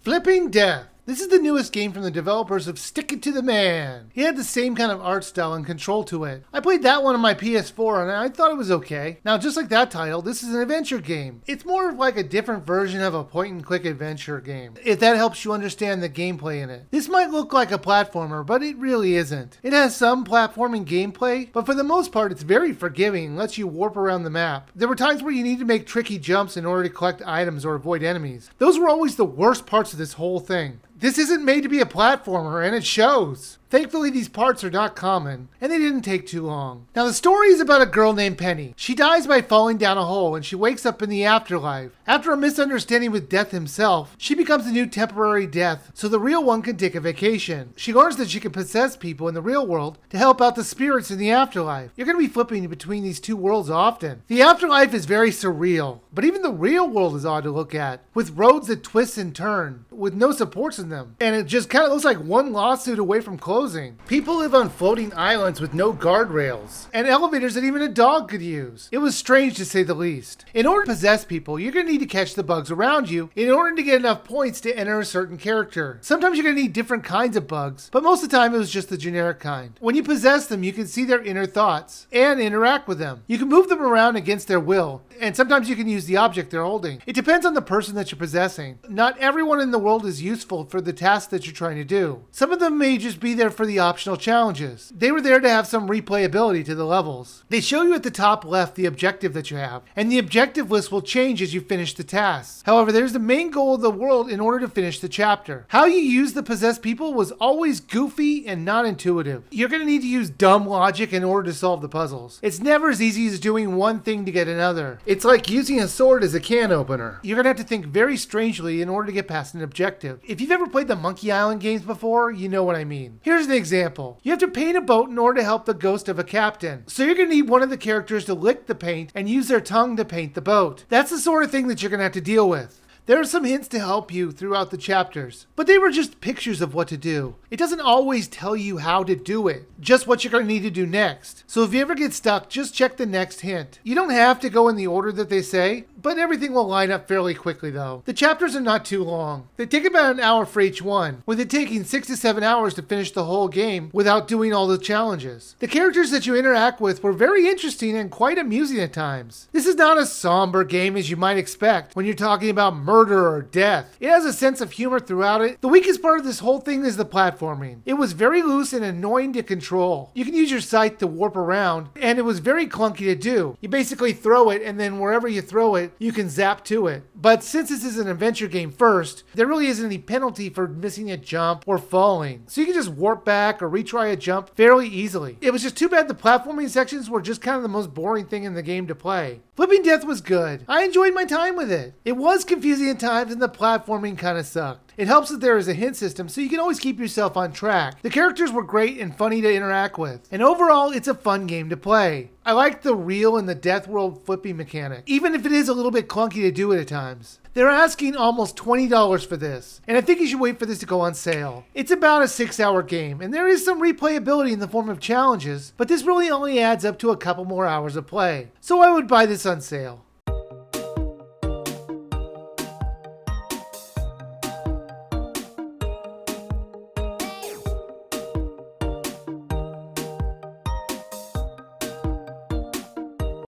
Flipping Death. This is the newest game from the developers of Stick It to the Man. He had the same kind of art style and control to it. I played that one on my PS4 and I thought it was okay. Now, just like that title, this is an adventure game. It's more of like a different version of a point-and-click adventure game, if that helps you understand the gameplay in it. This might look like a platformer, but it really isn't. It has some platforming gameplay, but for the most part, it's very forgiving and lets you warp around the map. There were times where you need to make tricky jumps in order to collect items or avoid enemies. Those were always the worst parts of this whole thing. This isn't made to be a platformer, and it shows. Thankfully, these parts are not common, and they didn't take too long. Now, the story is about a girl named Penny. She dies by falling down a hole, and she wakes up in the afterlife. After a misunderstanding with Death himself, she becomes the new temporary Death, so the real one can take a vacation. She learns that she can possess people in the real world to help out the spirits in the afterlife. You're going to be flipping between these two worlds often. The afterlife is very surreal, but even the real world is odd to look at, with roads that twist and turn, with no supports in them. And it just kind of looks like one lawsuit away from closing. People live on floating islands with no guardrails, and elevators that even a dog could use. It was strange to say the least. In order to possess people, you're going to need to catch the bugs around you in order to get enough points to enter a certain character. Sometimes you're going to need different kinds of bugs, but most of the time it was just the generic kind. When you possess them, you can see their inner thoughts and interact with them. You can move them around against their will, and sometimes you can use the object they're holding. It depends on the person that you're possessing. Not everyone in the world is useful for the task that you're trying to do. Some of them may just be there for the optional challenges. They were there to have some replayability to the levels. They show you at the top left the objective that you have, and the objective list will change as you finish the tasks. However, there's the main goal of the world in order to finish the chapter. How you use the possessed people was always goofy and not intuitive. You're going to need to use dumb logic in order to solve the puzzles. It's never as easy as doing one thing to get another. It's like using a sword as a can opener. You're going to have to think very strangely in order to get past an objective. If you've ever played the Monkey Island games before, you know what I mean. Here's an example. You have to paint a boat in order to help the ghost of a captain. So you're going to need one of the characters to lick the paint and use their tongue to paint the boat. That's the sort of thing that you're going to have to deal with. There are some hints to help you throughout the chapters, but they were just pictures of what to do. It doesn't always tell you how to do it, just what you're going to need to do next. So if you ever get stuck, just check the next hint. You don't have to go in the order that they say, but everything will line up fairly quickly though. The chapters are not too long. They take about an hour for each one, with it taking 6 to 7 hours to finish the whole game without doing all the challenges. The characters that you interact with were very interesting and quite amusing at times. This is not a somber game as you might expect when you're talking about murder or death. It has a sense of humor throughout it. The weakest part of this whole thing is the platforming. It was very loose and annoying to control. You can use your sight to warp around, and it was very clunky to do. You basically throw it, and then wherever you throw it, you can zap to it. But since this is an adventure game first, there really isn't any penalty for missing a jump or falling. So you can just warp back or retry a jump fairly easily. It was just too bad the platforming sections were just kind of the most boring thing in the game to play. Flipping Death was good. I enjoyed my time with it. It was confusing at times and the platforming kind of sucked. It helps that there is a hint system so you can always keep yourself on track. The characters were great and funny to interact with. And overall, it's a fun game to play. I liked the real and the Death World flipping mechanic, even if it is a little bit clunky to do it at times. They're asking almost $20 for this, and I think you should wait for this to go on sale. It's about a 6-hour game, and there is some replayability in the form of challenges, but this really only adds up to a couple more hours of play. So I would buy this on sale.